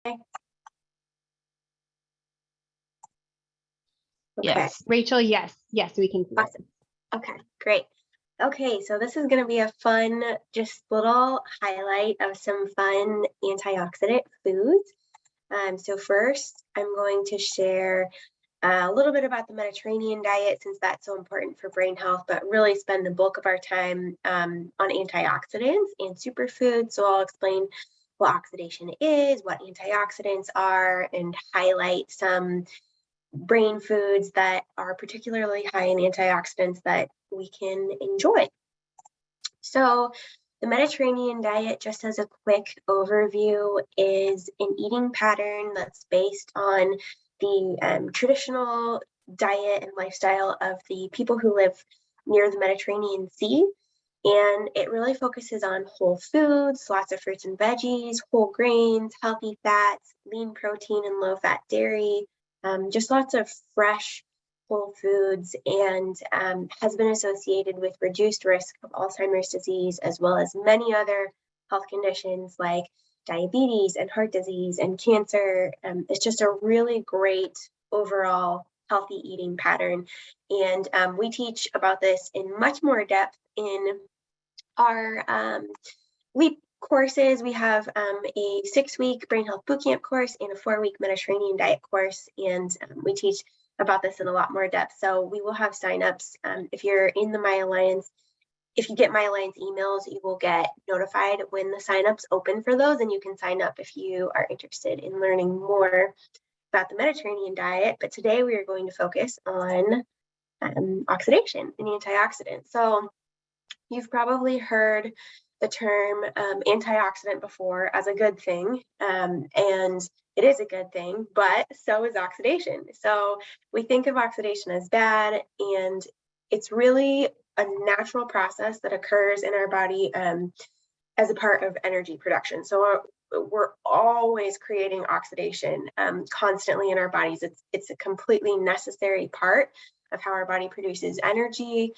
Okay. Yes. Rachel, yes. Yes, we can see it. Awesome. Okay, great. Okay, so this is going to be a fun, just little highlight of some fun antioxidant foods. So first, I'm going to share a little bit about the Mediterranean diet, since that's so important for brain health, but really spend the bulk of our time on antioxidants and superfoods. So I'll explain what oxidation is, what antioxidants are, and highlight some brain foods that are particularly high in antioxidants that we can enjoy. So the Mediterranean diet, just as a quick overview, is an eating pattern that's based on the traditional diet and lifestyle of the people who live near the Mediterranean Sea. And it really focuses on whole foods, lots of fruits and veggies, whole grains, healthy fats, lean protein and low fat dairy, just lots of fresh whole foods, and has been associated with reduced risk of Alzheimer's disease, as well as many other health conditions like diabetes and heart disease and cancer. It's just a really great overall healthy eating pattern. And we teach about this in much more depth in our LEAP courses. We have a 6-week brain health bootcamp course and a 4-week Mediterranean diet course, and we teach about this in a lot more depth. So we will have signups. If you're in the My Alliance, if you get My Alliance emails, you will get notified when the signups open for those, and you can sign up if you are interested in learning more about the Mediterranean diet. But today we are going to focus on oxidation and antioxidants. So you've probably heard the term antioxidant before as a good thing, and it is a good thing, but so is oxidation. So we think of oxidation as bad, and it's really a natural process that occurs in our body as a part of energy production. So we're always creating oxidation constantly in our bodies. It's a completely necessary part of how our body produces energy.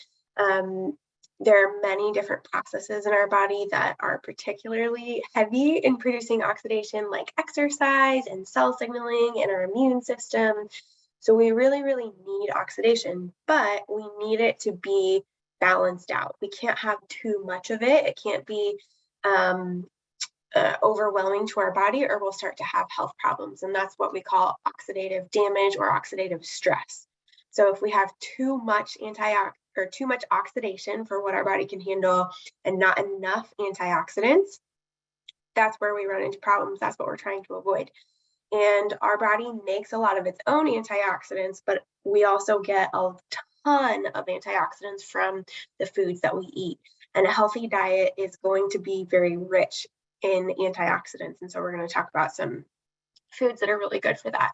There are many different processes in our body that are particularly heavy in producing oxidation, like exercise and cell signaling and our immune system. So we really, really need oxidation, but we need it to be balanced out. We can't have too much of it. It can't be overwhelming to our body, or we'll start to have health problems. And that's what we call oxidative damage or oxidative stress. So if we have too much too much oxidation for what our body can handle and not enough antioxidants, that's where we run into problems. That's what we're trying to avoid. And our body makes a lot of its own antioxidants, but we also get a ton of antioxidants from the foods that we eat. And a healthy diet is going to be very rich in antioxidants. And so we're going to talk about some foods that are really good for that.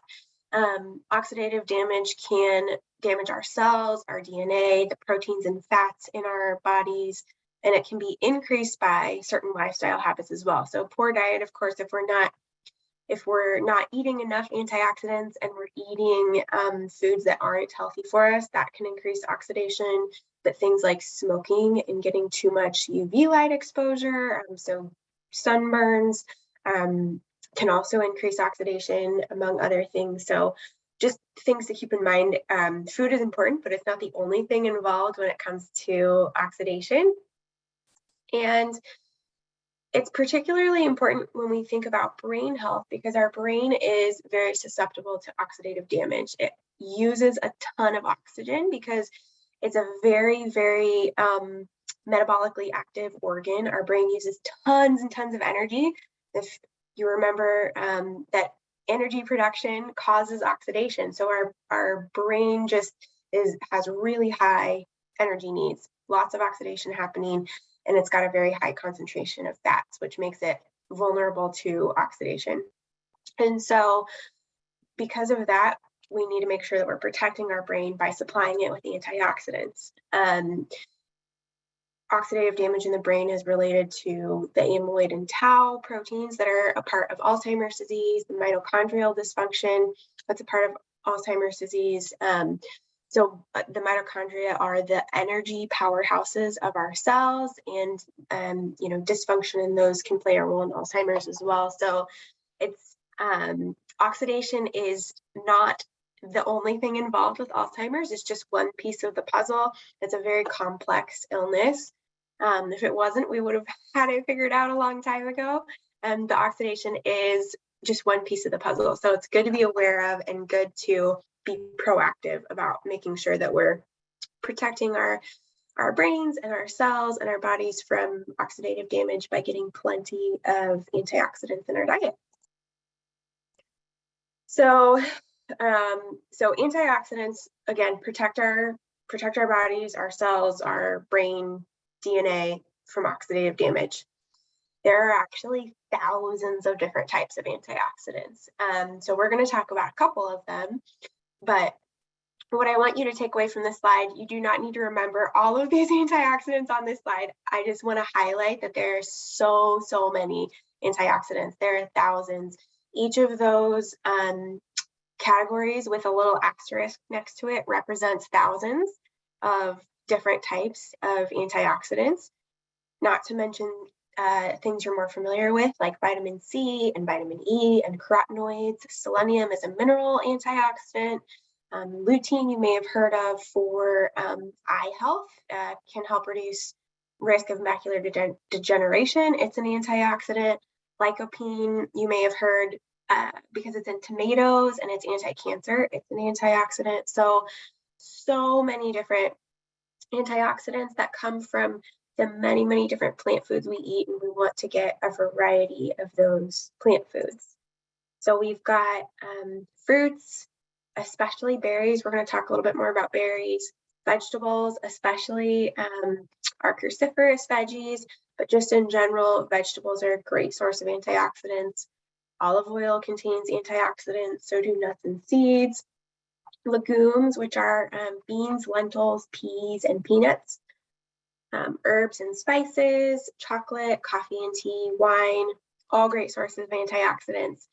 Oxidative damage can damage our cells, our DNA, the proteins and fats in our bodies, and it can be increased by certain lifestyle habits as well. So poor diet, of course, if we're not eating enough antioxidants and we're eating foods that aren't healthy for us, that can increase oxidation. But things like smoking and getting too much UV light exposure, so sunburns, can also increase oxidation, among other things. So just things to keep in mind. Food is important, but it's not the only thing involved when it comes to oxidation. And it's particularly important when we think about brain health, because our brain is very susceptible to oxidative damage. It uses a ton of oxygen because it's a very, very metabolically active organ. Our brain uses tons and tons of energy. If you remember that energy production causes oxidation. So our brain just has really high energy needs, lots of oxidation happening, and it's got a very high concentration of fats, which makes it vulnerable to oxidation. And so because of that, we need to make sure that we're protecting our brain by supplying it with antioxidants. Oxidative damage in the brain is related to the amyloid and tau proteins that are a part of Alzheimer's disease, the mitochondrial dysfunction that's a part of Alzheimer's disease. So the mitochondria are the energy powerhouses of our cells, and dysfunction in those can play a role in Alzheimer's as well. So it's Oxidation is not the only thing involved with Alzheimer's. It's just one piece of the puzzle. It's a very complex illness. If it wasn't, we would have had it figured out a long time ago. And the oxidation is just one piece of the puzzle. So it's good to be aware of and good to be proactive about making sure that we're protecting our brains and our cells and our bodies from oxidative damage by getting plenty of antioxidants in our diet. So antioxidants, again, protect our bodies, our cells, our brain, DNA from oxidative damage. There are actually thousands of different types of antioxidants. So we're going to talk about a couple of them, but what I want you to take away from this slide, you do not need to remember all of these antioxidants on this slide. I just want to highlight that there are so many antioxidants. There are thousands. Each of those categories with a little asterisk next to it represents thousands of different types of antioxidants, not to mention things you're more familiar with, like vitamin C and vitamin E and carotenoids. Selenium is a mineral antioxidant. Lutein, you may have heard of for eye health, can help reduce risk of macular degeneration. It's an antioxidant. Lycopene, you may have heard because it's in tomatoes and it's anti-cancer. It's an antioxidant. So many different antioxidants that come from the many different plant foods we eat, and we want to get a variety of those plant foods. So we've got fruits, especially berries. We're going to talk a little bit more about berries. Vegetables, especially our cruciferous veggies, but just in general, vegetables are a great source of antioxidants. Olive oil contains antioxidants, so do nuts and seeds. Legumes, which are beans, lentils, peas, and peanuts. Herbs and spices, chocolate, coffee and tea, wine, all great sources of antioxidants.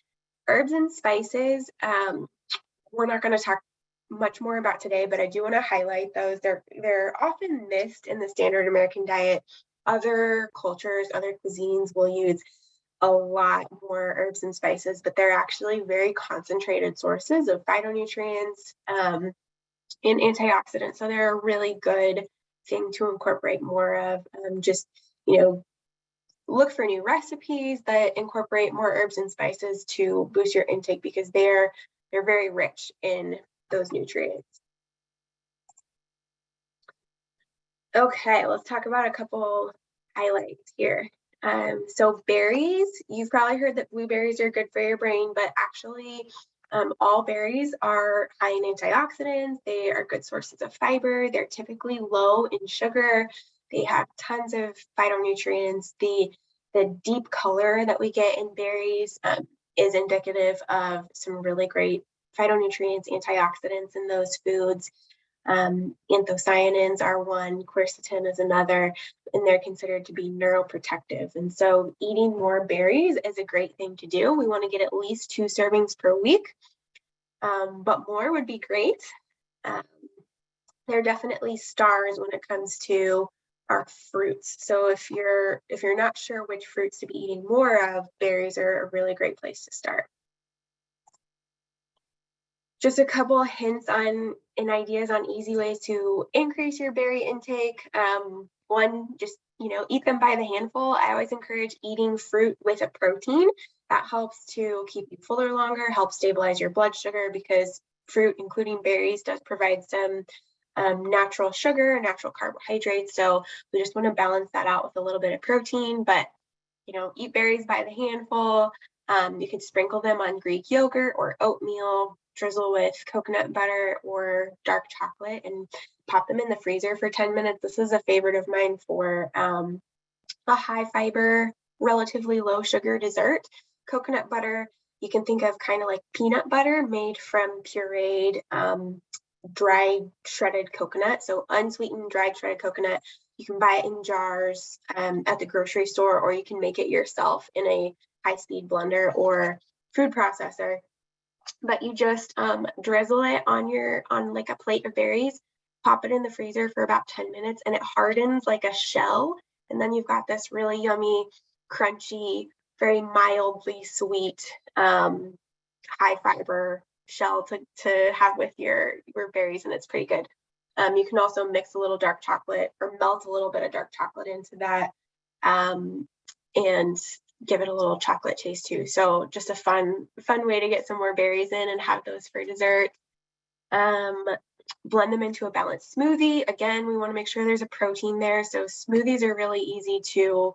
Herbs and spices, we're not going to talk much more about today, but I do want to highlight those. They're often missed in the standard American diet. Other cultures, other cuisines will use a lot more herbs and spices, but they're actually very concentrated sources of phytonutrients and antioxidants. So they're a really good thing to incorporate more of. Just, look for new recipes that incorporate more herbs and spices to boost your intake, because they're very rich in those nutrients. Okay, let's talk about a couple highlights here. So berries, you've probably heard that blueberries are good for your brain, but actually all berries are high in antioxidants. They are good sources of fiber. They're typically low in sugar. They have tons of phytonutrients. The deep color that we get in berries is indicative of some really great phytonutrients, antioxidants in those foods. Anthocyanins are one, quercetin is another, and they're considered to be neuroprotective. And so eating more berries is a great thing to do. We want to get at least 2 servings per week, but more would be great. They're definitely stars when it comes to our fruits. So if you're not sure which fruits to be eating more of, berries are a really great place to start. Just a couple of hints on and ideas on easy ways to increase your berry intake. One, just eat them by the handful. I always encourage eating fruit with a protein. That helps to keep you fuller longer, helps stabilize your blood sugar, because fruit, including berries, does provide some natural sugar, natural carbohydrates. So we just want to balance that out with a little bit of protein. But eat berries by the handful. You can sprinkle them on Greek yogurt or oatmeal, drizzle with coconut butter or dark chocolate, and pop them in the freezer for 10 minutes. This is a favorite of mine for a high fiber, relatively low sugar dessert. Coconut butter, you can think of kind of like peanut butter made from pureed dried shredded coconut. So unsweetened dried shredded coconut. You can buy it in jars at the grocery store, or you can make it yourself in a high-speed blender or food processor. But you just drizzle it on like a plate of berries, pop it in the freezer for about 10 minutes, and it hardens like a shell. And then you've got this really yummy, crunchy, very mildly sweet, high fiber shell to have with your berries, and it's pretty good. You can also mix a little dark chocolate or melt a little bit of dark chocolate into that, and give it a little chocolate taste too. So just a fun way to get some more berries in and have those for dessert. Blend them into a balanced smoothie. Again, we want to make sure there's a protein there. So smoothies are really easy to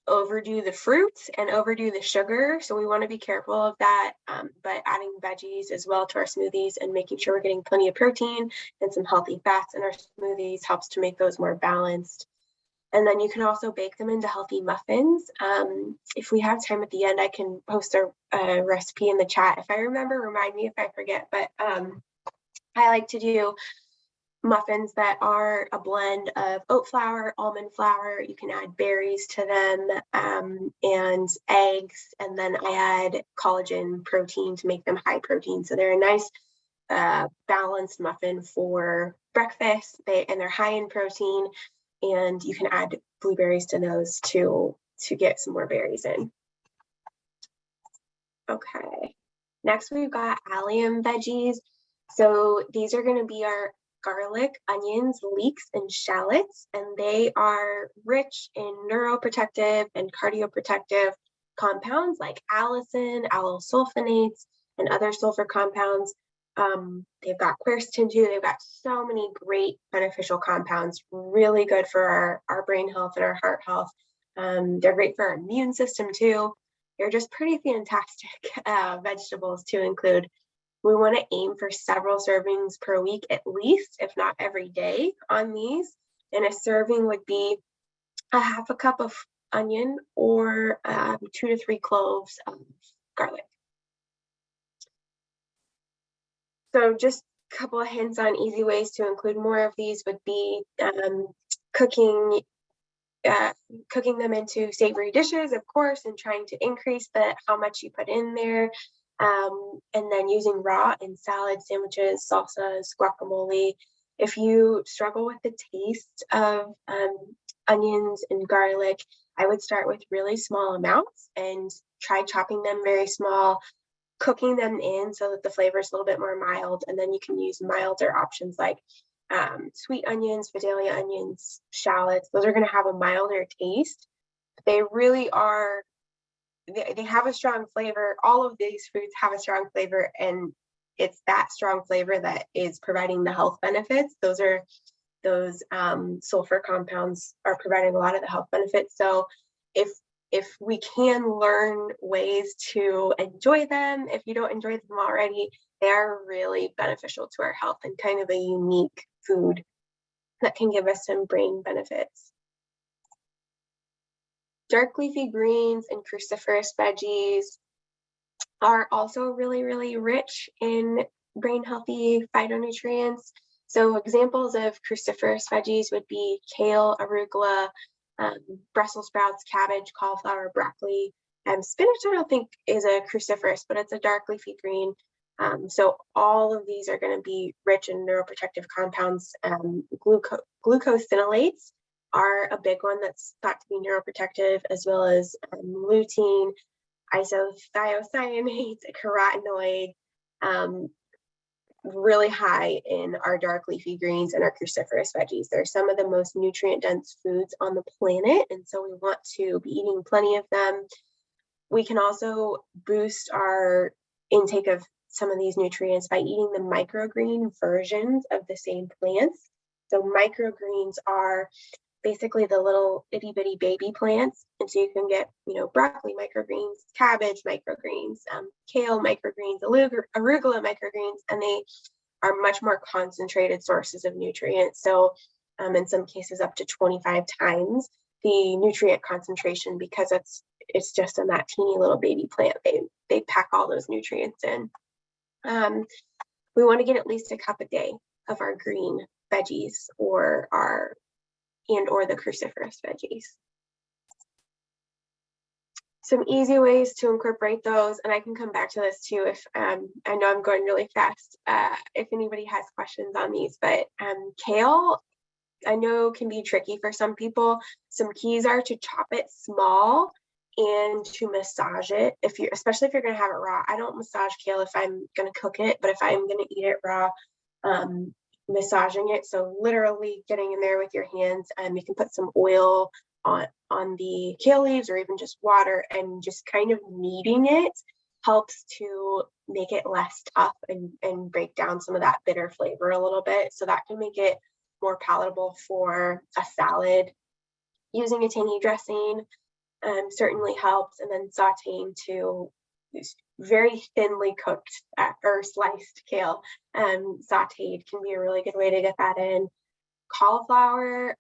overdo the fruits and overdo the sugar. So we want to be careful of that, but adding veggies as well to our smoothies and making sure we're getting plenty of protein and some healthy fats in our smoothies helps to make those more balanced. And then you can also bake them into healthy muffins. If we have time at the end, I can post a recipe in the chat. If I remember, remind me if I forget, but I like to do muffins that are a blend of oat flour, almond flour. You can add berries to them, and eggs, and then I add collagen protein to make them high protein. So they're a nice balanced muffin for breakfast, and they're high in protein, and you can add blueberries to those to get some more berries in. Okay, next we've got allium veggies. So these are going to be our garlic, onions, leeks, and shallots, and they are rich in neuroprotective and cardioprotective compounds like allicin, allosulfonates, and other sulfur compounds. They've got quercetin too. They've got so many great beneficial compounds, really good for our brain health and our heart health. They're great for our immune system too. They're just pretty fantastic vegetables to include. We want to aim for several servings per week at least, if not every day on these. And a serving would be a half a cup of onion or 2 to 3 cloves of garlic. So just a couple of hints on easy ways to include more of these would be cooking them into savory dishes, of course, and trying to increase how much you put in there. And then using raw in salads, sandwiches, salsas, guacamole. If you struggle with the taste of onions and garlic, I would start with really small amounts and try chopping them very small, cooking them in so that the flavor is a little bit more mild. And then you can use milder options like sweet onions, Vidalia onions, shallots. Those are going to have a milder taste. They really are. They have a strong flavor. All of these foods have a strong flavor, and it's that strong flavor that is providing the health benefits. Those sulfur compounds are providing a lot of the health benefits. So if we can learn ways to enjoy them, if you don't enjoy them already, they are really beneficial to our health and kind of a unique food that can give us some brain benefits. Dark leafy greens and cruciferous veggies are also really, really rich in brain healthy phytonutrients. So examples of cruciferous veggies would be kale, arugula, Brussels sprouts, cabbage, cauliflower, broccoli. Spinach I don't think is a cruciferous, but it's a dark leafy green. So all of these are going to be rich in neuroprotective compounds. Glucosinolates are a big one that's thought to be neuroprotective, as well as lutein, isothiocyanates, carotenoid, really high in our dark leafy greens and our cruciferous veggies. They're some of the most nutrient-dense foods on the planet, and so we want to be eating plenty of them. We can also boost our intake of some of these nutrients by eating the microgreen versions of the same plants. So microgreens are basically the little itty bitty baby plants. And so you can get, broccoli microgreens, cabbage microgreens, kale microgreens, arugula microgreens, and they are much more concentrated sources of nutrients. So in some cases up to 25 times the nutrient concentration, because it's just in that teeny little baby plant. They pack all those nutrients in. We want to get at least a cup a day of our green veggies or the cruciferous veggies. Some easy ways to incorporate those, and I can come back to this too if I know I'm going really fast, if anybody has questions on these, but kale I know can be tricky for some people. Some keys are to chop it small and to massage it. Especially if you're going to have it raw. I don't massage kale if I'm going to cook it, but if I'm going to eat it raw, massaging it. So literally getting in there with your hands, and you can put some oil on the kale leaves or even just water, and just kind of kneading it helps to make it less tough and break down some of that bitter flavor a little bit. So that can make it more palatable for a salad. Using a tangy dressing certainly helps, and then sauteing to very thinly cooked or sliced kale sauteed can be a really good way to get that in. Cauliflower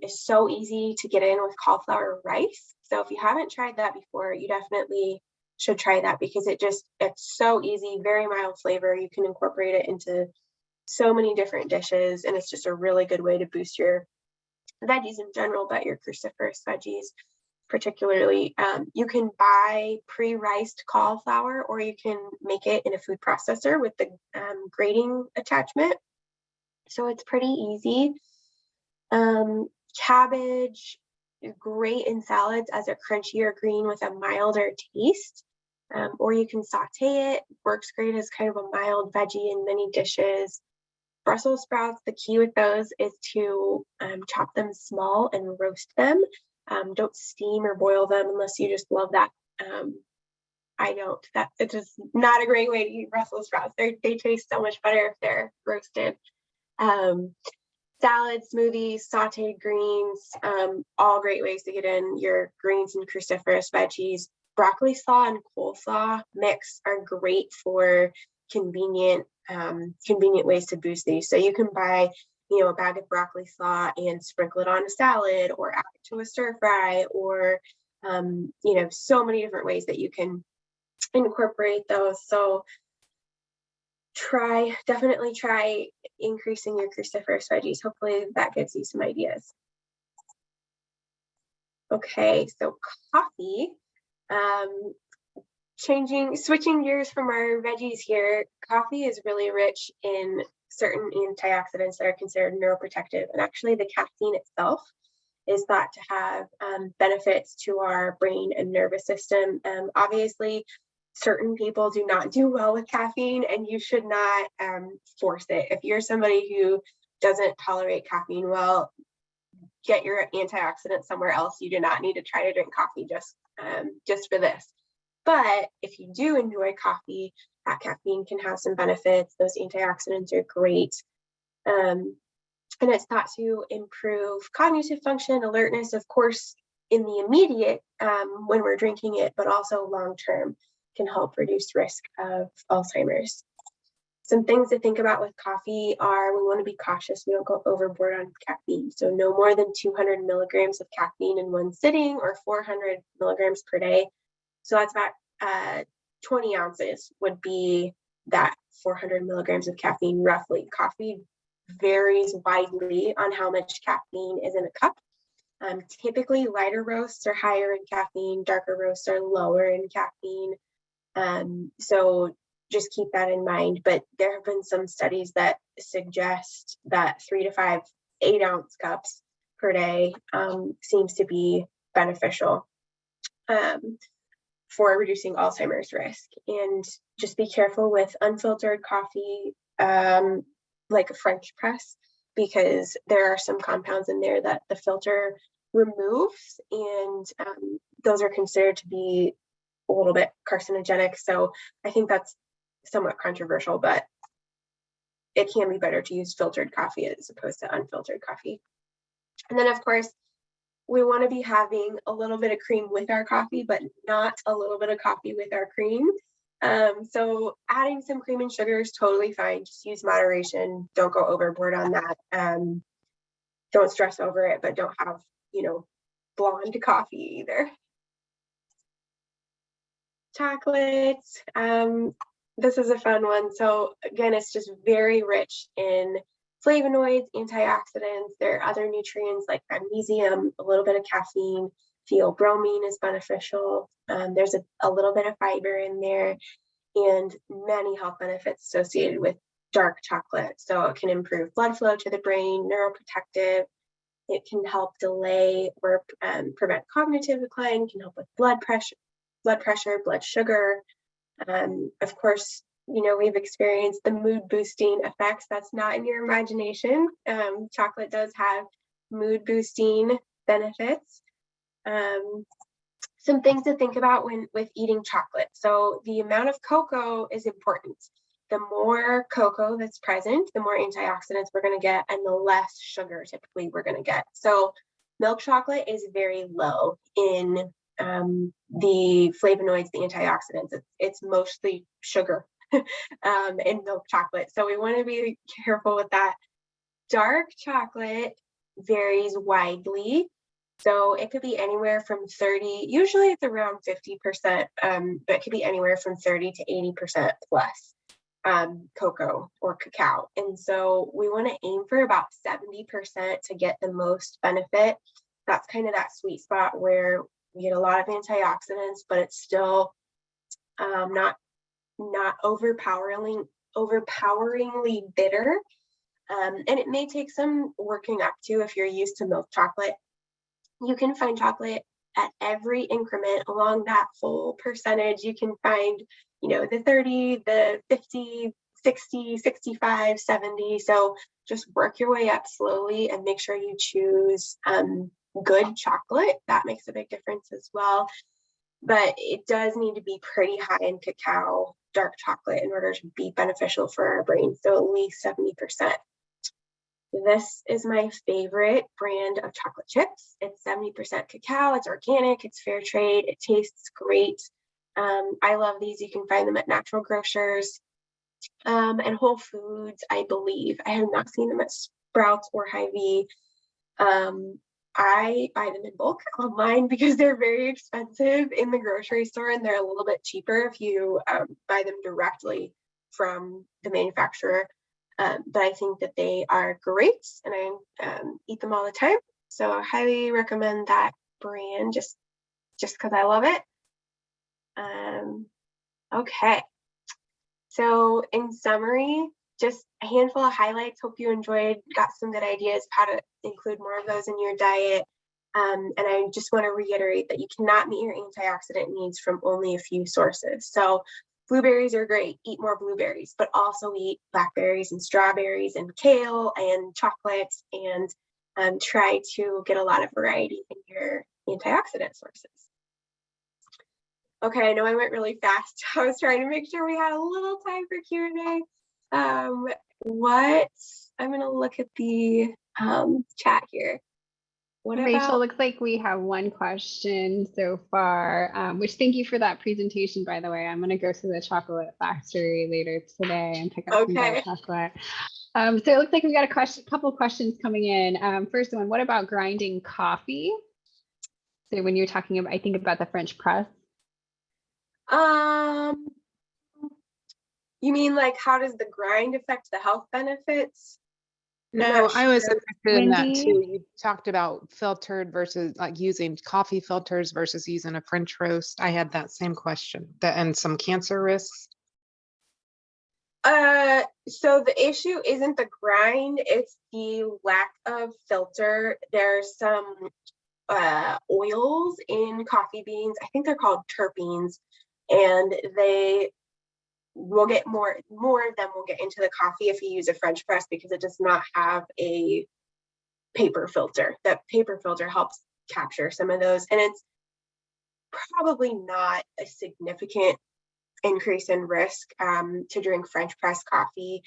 is so easy to get in with cauliflower rice. So if you haven't tried that before, you definitely should try that, because it's so easy, very mild flavor. You can incorporate it into so many different dishes, and it's just a really good way to boost your veggies in general, but your cruciferous veggies particularly. You can buy pre-riced cauliflower, or you can make it in a food processor with the grating attachment. So it's pretty easy. Cabbage, great in salads as a crunchier green with a milder taste. Or you can saute it, works great as kind of a mild veggie in many dishes. Brussels sprouts, the key with those is to chop them small and roast them. Don't steam or boil them unless you just love that. I don't. It's just not a great way to eat Brussels sprouts. They taste so much better if they're roasted. Salad, smoothies, sauteed greens, all great ways to get in your greens and cruciferous veggies. Broccoli slaw and coleslaw mix are great for convenient ways to boost these. So you can buy, a bag of broccoli slaw and sprinkle it on a salad, or add it to a stir fry, or so many different ways that you can incorporate those. So definitely try increasing your cruciferous veggies. Hopefully that gives you some ideas. Okay, so coffee. Switching gears from our veggies here, coffee is really rich in certain antioxidants that are considered neuroprotective. And actually the caffeine itself is thought to have benefits to our brain and nervous system. Obviously, certain people do not do well with caffeine, and you should not force it. If you're somebody who doesn't tolerate caffeine well, get your antioxidants somewhere else. You do not need to try to drink coffee just for this. But if you do enjoy coffee, that caffeine can have some benefits. Those antioxidants are great. And it's thought to improve cognitive function, alertness, of course, in the immediate when we're drinking it, but also long-term can help reduce risk of Alzheimer's. Some things to think about with coffee are we want to be cautious. We don't go overboard on caffeine. So no more than 200 milligrams of caffeine in one sitting, or 400 milligrams per day. So that's about 20 ounces would be that 400 milligrams of caffeine roughly. Coffee varies widely on how much caffeine is in a cup. Typically lighter roasts are higher in caffeine, darker roasts are lower in caffeine. So just keep that in mind. But there have been some studies that suggest that 3 to 5 8-ounce cups per day seems to be beneficial for reducing Alzheimer's risk. And just be careful with unfiltered coffee, like a French press, because there are some compounds in there that the filter removes, and those are considered to be a little bit carcinogenic. So I think that's somewhat controversial, but it can be better to use filtered coffee as opposed to unfiltered coffee. And then of course, we want to be having a little bit of cream with our coffee, but not a little bit of coffee with our cream. So adding some cream and sugar is totally fine. Just use moderation. Don't go overboard on that. Don't stress over it, but don't have, blonde coffee either. Chocolates. This is a fun one. So again, it's just very rich in flavonoids, antioxidants. There are other nutrients like magnesium, a little bit of caffeine. Theobromine is beneficial. There's a little bit of fiber in there, and many health benefits associated with dark chocolate. So it can improve blood flow to the brain, neuroprotective. It can help delay or prevent cognitive decline, can help with blood pressure, blood sugar. Of course, we've experienced the mood boosting effects. That's not in your imagination. Chocolate does have mood boosting benefits. Some things to think about with eating chocolate. So the amount of cocoa is important. The more cocoa that's present, the more antioxidants we're going to get, and the less sugar typically we're going to get. So milk chocolate is very low in the flavonoids, the antioxidants. It's mostly sugar in milk chocolate. So we want to be careful with that. Dark chocolate varies widely. So it could be anywhere from 30, usually it's around 50%, but it could be anywhere from 30 to 80% plus cocoa or cacao. And so we want to aim for about 70% to get the most benefit. That's kind of that sweet spot where we get a lot of antioxidants, but it's still not overpoweringly bitter. And it may take some working up to if you're used to milk chocolate. You can find chocolate at every increment along that whole percentage. You can find, the 30, the 50, 60, 65, 70. So just work your way up slowly and make sure you choose good chocolate. That makes a big difference as well. But it does need to be pretty high in cacao, dark chocolate, in order to be beneficial for our brain. So at least 70%. This is my favorite brand of chocolate chips. It's 70% cacao. It's organic. It's fair trade. It tastes great. I love these. You can find them at natural grocers and Whole Foods, I believe. I have not seen them at Sprouts or Hy-Vee. I buy them in bulk online because they're very expensive in the grocery store, and they're a little bit cheaper if you buy them directly from the manufacturer. But I think that they are great, and I eat them all the time. So I highly recommend that brand just because I love it. Okay. So in summary, just a handful of highlights. Hope you enjoyed, got some good ideas how to include more of those in your diet. And I just want to reiterate that you cannot meet your antioxidant needs from only a few sources. So blueberries are great. Eat more blueberries, but also eat blackberries and strawberries and kale and chocolates, and try to get a lot of variety in your antioxidant sources. Okay, I know I went really fast. I was trying to make sure we had a little time for Q&A. I'm going to look at the chat here. Rachel, looks like we have one question so far, which thank you for that presentation, by the way. I'm going to go to the chocolate factory later today and pick up some dark chocolate. So it looks like we got a couple questions coming in. First one, what about grinding coffee? So when you're talking about, I think about the French press. You mean like how does the grind affect the health benefits? No, I was interested in that too. You talked about filtered versus like using coffee filters versus using a French roast. I had that same question. And some cancer risks. So the issue isn't the grind, it's the lack of filter. There's some oils in coffee beans. I think they're called terpenes, and they will get more of them will get into the coffee if you use a French press, because it does not have a paper filter. That paper filter helps capture some of those, and it's probably not a significant increase in risk to drink French press coffee,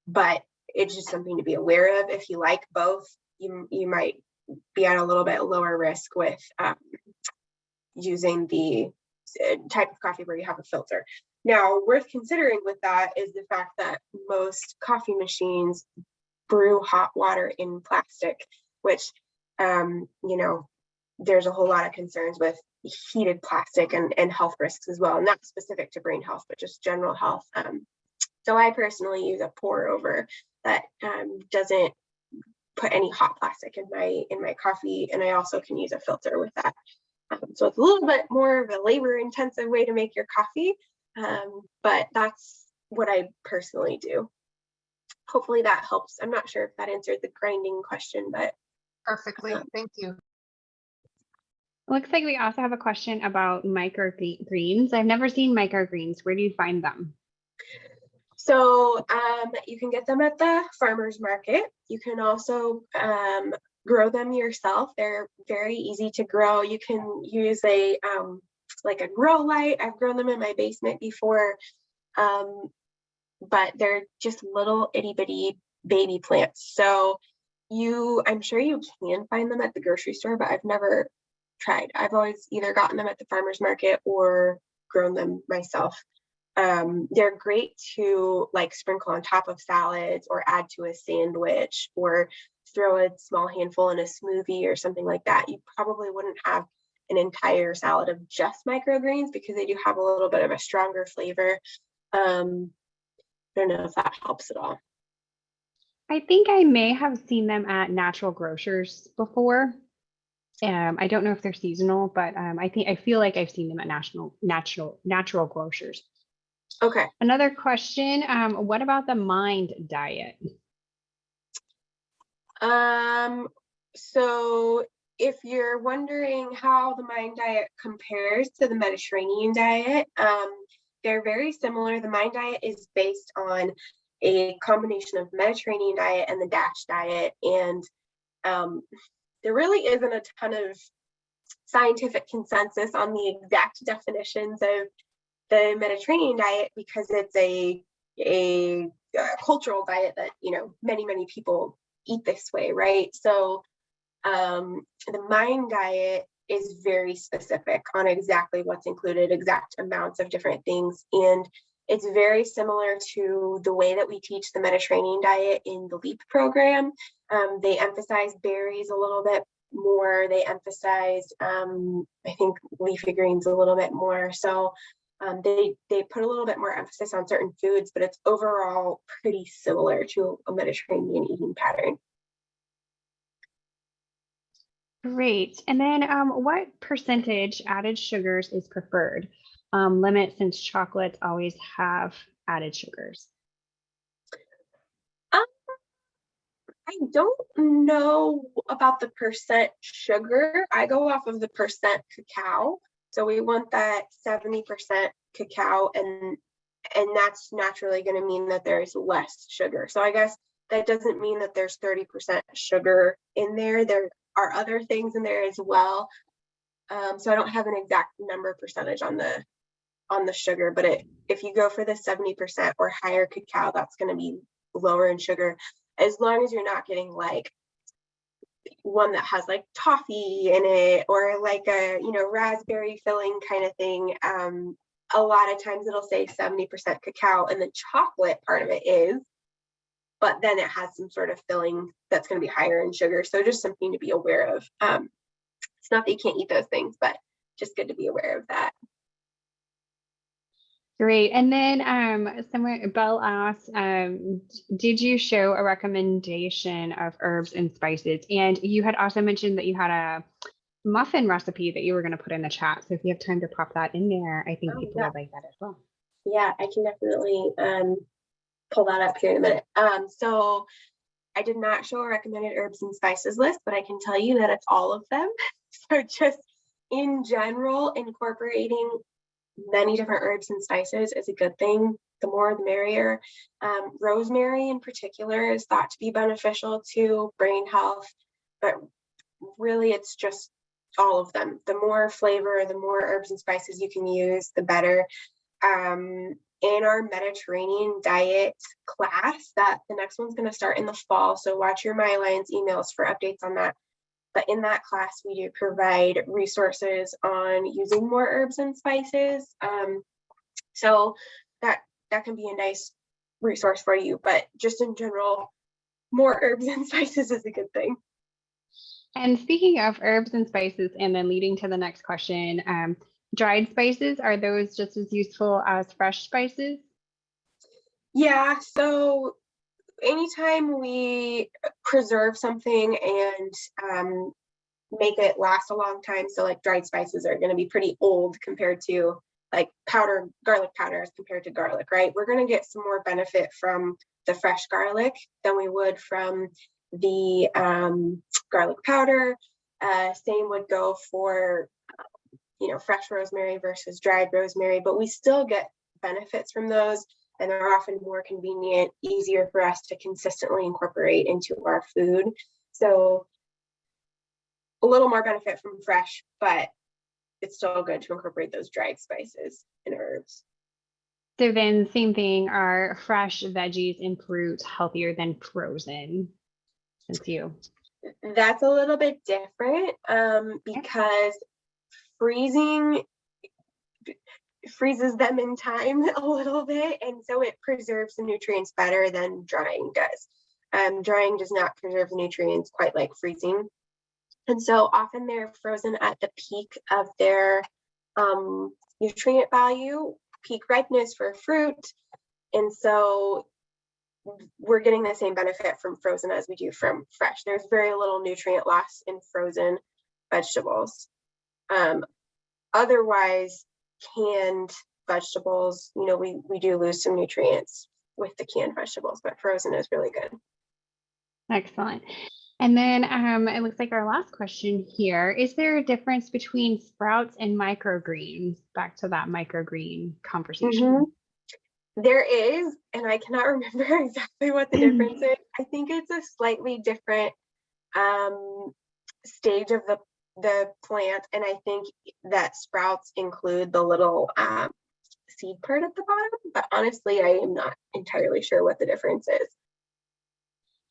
but it's just something to be aware of. If you like both, you might be at a little bit lower risk with using the type of coffee where you have a filter. Now, worth considering with that is the fact that most coffee machines brew hot water in plastic, which, there's a whole lot of concerns with heated plastic and health risks as well, not specific to brain health, but just general health. So I personally use a pour over that doesn't put any hot plastic in my coffee, and I also can use a filter with that. So it's a little bit more of a labor intensive way to make your coffee, but that's what I personally do. Hopefully that helps. I'm not sure if that answered the grinding question, but Perfectly. Thank you. Looks like we also have a question about microgreens. I've never seen microgreens. Where do you find them? So you can get them at the farmer's market. You can also grow them yourself. They're very easy to grow. You can use a like a grow light. I've grown them in my basement before, but they're just little itty bitty baby plants. So I'm sure you can find them at the grocery store, but I've never tried. I've always either gotten them at the farmer's market or grown them myself. They're great to like sprinkle on top of salads or add to a sandwich or throw a small handful in a smoothie or something like that. You probably wouldn't have an entire salad of just microgreens because they do have a little bit of a stronger flavor. I don't know if that helps at all. I think I may have seen them at natural grocers before. I don't know if they're seasonal, but I feel like I've seen them at natural grocers. Okay. Another question, what about the MIND diet? So if you're wondering how the MIND diet compares to the Mediterranean diet, they're very similar. The MIND diet is based on a combination of Mediterranean diet and the DASH diet. And there really isn't a ton of scientific consensus on the exact definitions of the Mediterranean diet because it's a cultural diet that, many people eat this way, right? So the MIND diet is very specific on exactly what's included, exact amounts of different things. And it's very similar to the way that we teach the Mediterranean diet in the LEAP program. They emphasize berries a little bit more. They emphasize, I think, leafy greens a little bit more. So they put a little bit more emphasis on certain foods, but it's overall pretty similar to a Mediterranean eating pattern. Great. And then what percentage added sugars is preferred? Limit since chocolates always have added sugars. I don't know about the percent sugar. I go off of the percent cacao. So we want that 70% cacao, and that's naturally going to mean that there's less sugar. So I guess that doesn't mean that there's 30% sugar in there. There are other things in there as well. So I don't have an exact number percentage on the sugar, but if you go for the 70% or higher cacao, that's going to be lower in sugar, as long as you're not getting like one that has like toffee in it or like a raspberry filling kind of thing. A lot of times it'll say 70% cacao and the chocolate part of it is, but then it has some sort of filling that's going to be higher in sugar. So just something to be aware of. It's not that you can't eat those things, but just good to be aware of that. Great. And then Belle asked, did you show a recommendation of herbs and spices? And you had also mentioned that you had a muffin recipe that you were going to put in the chat. So if you have time to pop that in there, I think people would like that as well. Yeah, I can definitely pull that up here in a minute. So I did not show a recommended herbs and spices list, but I can tell you that it's all of them. So just in general, incorporating many different herbs and spices is a good thing. The more the merrier. Rosemary in particular is thought to be beneficial to brain health, but really it's just all of them. The more flavor, the more herbs and spices you can use, the better. In our Mediterranean diet class, that the next one's going to start in the fall, so watch your My Alliance emails for updates on that. But in that class, we do provide resources on using more herbs and spices. So that can be a nice resource for you. But just in general, more herbs and spices is a good thing. And speaking of herbs and spices, and then leading to the next question, dried spices, are those just as useful as fresh spices? Yeah, so anytime we preserve something and make it last a long time, so like dried spices are going to be pretty old compared to like garlic powder as compared to garlic, right? We're going to get some more benefit from the fresh garlic than we would from the garlic powder. Same would go for, fresh rosemary versus dried rosemary, but we still get benefits from those, and they're often more convenient, easier for us to consistently incorporate into our food. So a little more benefit from fresh, but it's still good to incorporate those dried spices and herbs. So then same thing, are fresh veggies and fruit healthier than frozen? Since you. That's a little bit different because freezing freezes them in time a little bit, and so it preserves the nutrients better than drying does. Drying does not preserve the nutrients quite like freezing, and so often they're frozen at the peak of their nutrient value, peak ripeness for fruit, and so we're getting the same benefit from frozen as we do from fresh. There's very little nutrient loss in frozen vegetables. Otherwise, canned vegetables, we do lose some nutrients with the canned vegetables, but frozen is really good. Excellent. And then it looks like our last question here, is there a difference between sprouts and microgreens? Back to that microgreen conversation. Mm-hmm. There is, and I cannot remember exactly what the difference is. I think it's a slightly different stage of the plant, and I think that sprouts include the little seed part at the bottom, but honestly, I am not entirely sure what the difference is.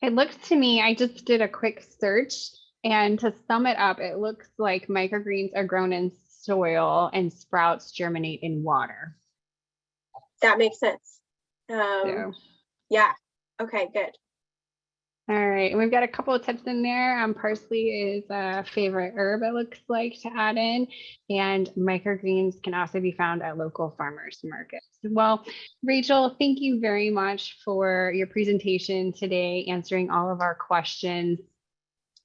It looks to me, I just did a quick search, and to sum it up, it looks like microgreens are grown in soil and sprouts germinate in water. That makes sense. Yeah. Okay, good. All right, and we've got a couple of tips in there. Parsley is a favorite herb, it looks like, to add in, and microgreens can also be found at local farmers markets. Well, Rachel, thank you very much for your presentation today, answering all of our questions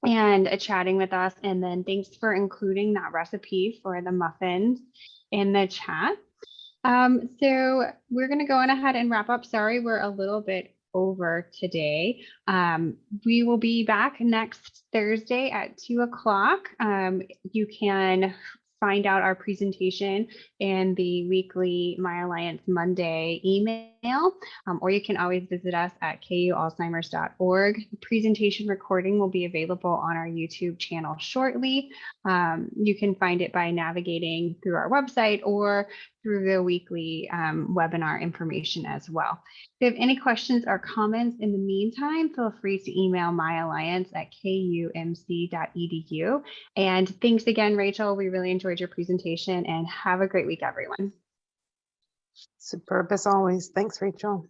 and chatting with us. And then thanks for including that recipe for the muffins in the chat. So we're going to go on ahead and wrap up. Sorry, we're a little bit over today. We will be back next Thursday at 2 o'clock. You can find out our presentation in the weekly My Alliance Monday email, or you can always visit us at kualzheimers.org. The presentation recording will be available on our YouTube channel shortly. You can find it by navigating through our website or through the weekly webinar information as well. If you have any questions or comments in the meantime, feel free to email myalliance@kumc.edu. And thanks again, Rachel. We really enjoyed your presentation, and have a great week, everyone. Superb as always. Thanks, Rachel.